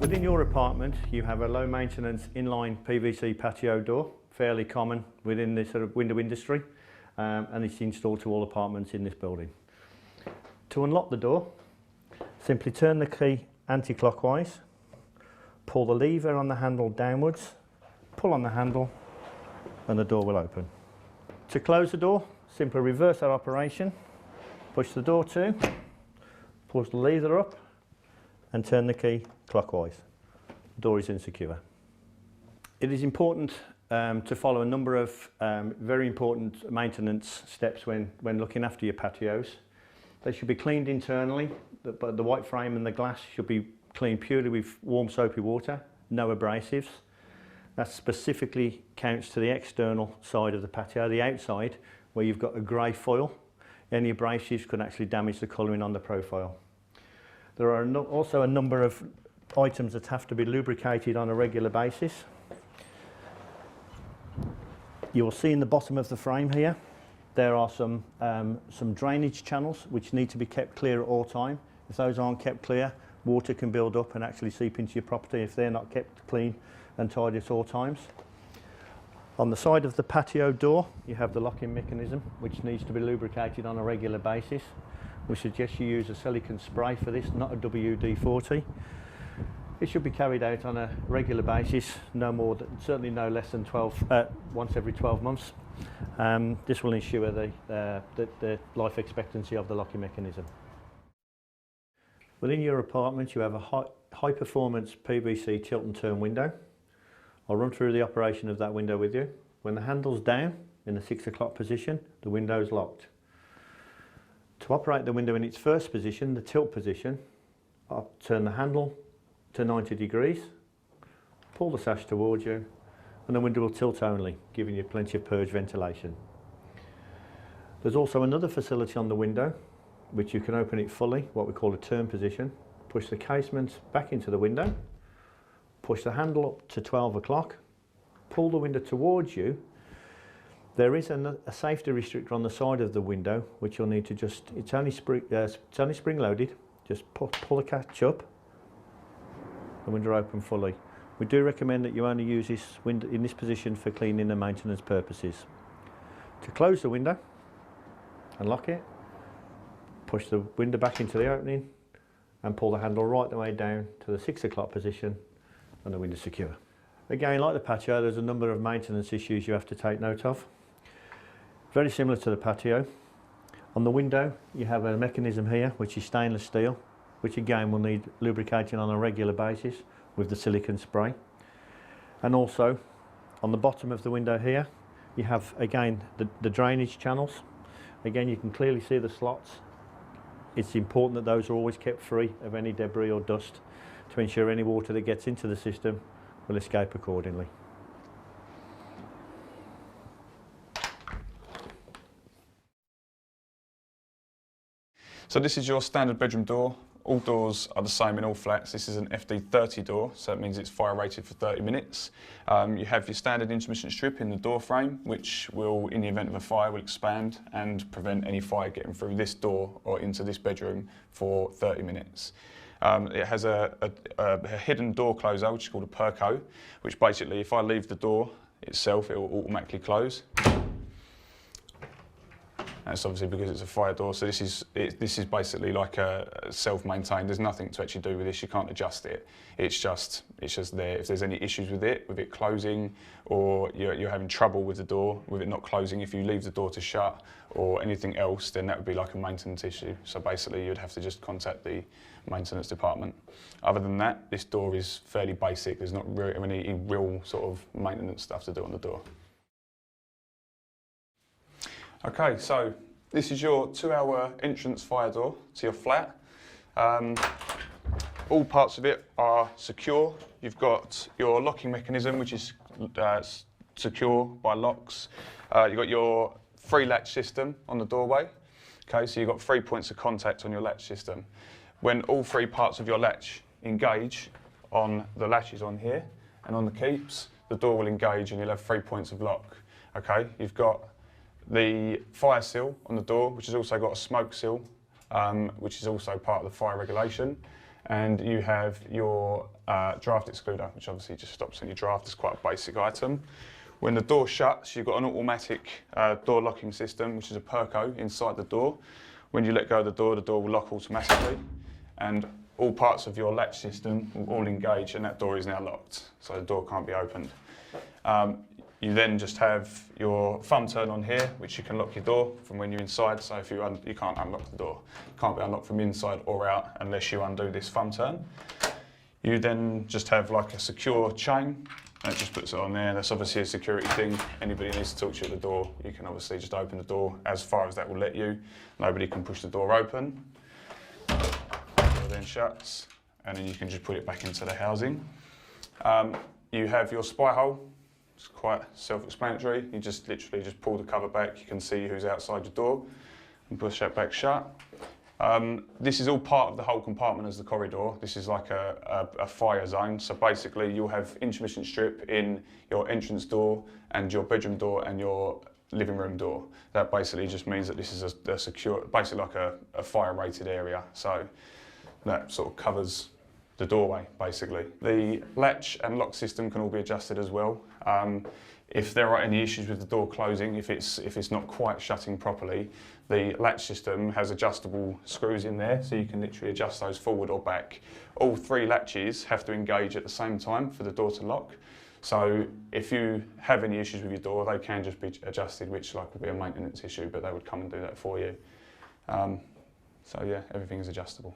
Within your apartment, you have a low maintenance inline PVC patio door, fairly common within the sort of window industry, and it's installed to all apartments in this building. To unlock the door, simply turn the key anti-clockwise, pull the lever on the handle downwards, pull on the handle, and the door will open. To close the door, simply reverse that operation, push the door to, push the lever up, and turn the key clockwise. The door is insecure. It is important to follow a number of very important maintenance steps when looking after your patios. They should be cleaned internally, but the white frame and the glass should be cleaned purely with warm soapy water, no abrasives. That specifically counts to the external side of the patio, the outside, where you've got a grey foil. Any abrasives could actually damage the colouring on the profile. There are also a number of items that have to be lubricated on a regular basis. You will see in the bottom of the frame here, there are some drainage channels which need to be kept clear at all time. If those aren't kept clear, water can build up and actually seep into your property if they're not kept clean and tidy at all times. On the side of the patio door, you have the locking mechanism which needs to be lubricated on a regular basis. We suggest you use a silicone spray for this, not a WD-40. It should be carried out on a regular basis, certainly no less than once every 12 months. This will ensure the life expectancy of the locking mechanism. Within your apartment, you have a high performance PVC tilt and turn window. I'll run through the operation of that window with you. When the handle's down in the 6 o'clock position, the window is locked. To operate the window in its first position, the tilt position, I'll turn the handle to 90 degrees, pull the sash towards you, and the window will tilt only, giving you plenty of purge ventilation. There's also another facility on the window, which you can open it fully, what we call a turn position, push the casement back into the window, push the handle up to 12 o'clock, pull the window towards you. There is a safety restrictor on the side of the window, which you'll need to it's only spring loaded, just pull the catch up, the window open fully. We do recommend that you only use this window in this position for cleaning and maintenance purposes. To close the window, unlock it, push the window back into the opening and pull the handle right the way down to the 6 o'clock position and the window secure. Again, like the patio, there's a number of maintenance issues you have to take note of. Very similar to the patio. On the window, you have a mechanism here, which is stainless steel, which again will need lubricating on a regular basis with the silicone spray. And also, on the bottom of the window here, you have, again, the drainage channels. Again, you can clearly see the slots. It's important that those are always kept free of any debris or dust to ensure any water that gets into the system will escape accordingly. So this is your standard bedroom door. All doors are the same in all flats. This is an FD30 door, so it means it's fire rated for 30 minutes. You have your standard intermittent strip in the door frame, which will, in the event of a fire, will expand and prevent any fire getting through this door or into this bedroom for 30 minutes. It has a hidden door closer, which is called a Perco, which basically, if I leave the door itself, it will automatically close. That's obviously because it's a fire door, so this is basically like a self-maintained. There's nothing to actually do with this. You can't adjust it. It's just there. If there's any issues with it closing, or you're having trouble with the door, with it not closing, if you leave the door to shut or anything else, then that would be like a maintenance issue. So basically, you'd have to just contact the maintenance department. Other than that, this door is fairly basic. There's not really any real sort of maintenance stuff to do on the door. Okay, so this is your 2-hour entrance fire door to your flat. All parts of it are secure. You've got your locking mechanism, which is secure by locks. You've got your 3 latch system on the doorway. Okay, so you've got 3 points of contact on your latch system. When all 3 parts of your latch engage on the latches on here and on the keeps, the door will engage and you'll have 3 points of lock. Okay, you've got the fire seal on the door, which has also got a smoke seal, which is also part of the fire regulation. and you have your draft excluder, which obviously just stops any draft. It's quite a basic item. When the door shuts, you've got an automatic door locking system, which is a Perco inside the door. When you let go of the door will lock automatically, and all parts of your latch system will all engage, and that door is now locked, so the door can't be opened. You then just have your thumb turn on here, which you can lock your door from when you're inside. So if you can't unlock the door, it can't be unlocked from inside or out unless you undo this thumb turn. You then just have like a secure chain, and it just puts it on there. That's obviously a security thing. Anybody needs to talk to you at the door, you can obviously just open the door as far as that will let you. Nobody can push the door open. The door then shuts, and then you can just put it back into the housing. You have your spy hole. It's quite self-explanatory. You just literally just pull the cover back. You can see who's outside your door and push that back shut. This is all part of the whole compartment as the corridor. This is like a fire zone. So basically you'll have intermission strip in your entrance door and your bedroom door and your living room door. That basically just means that this is a secure, basically like a fire rated area. So that sort of covers the doorway, basically. The latch and lock system can all be adjusted as well. If there are any issues with the door closing, if it's not quite shutting properly, the latch system has adjustable screws in there, so you can literally adjust those forward or back. All three latches have to engage at the same time for the door to lock. So if you have any issues with your door, they can just be adjusted, which will be a maintenance issue, but they would come and do that for you. So yeah, everything is adjustable.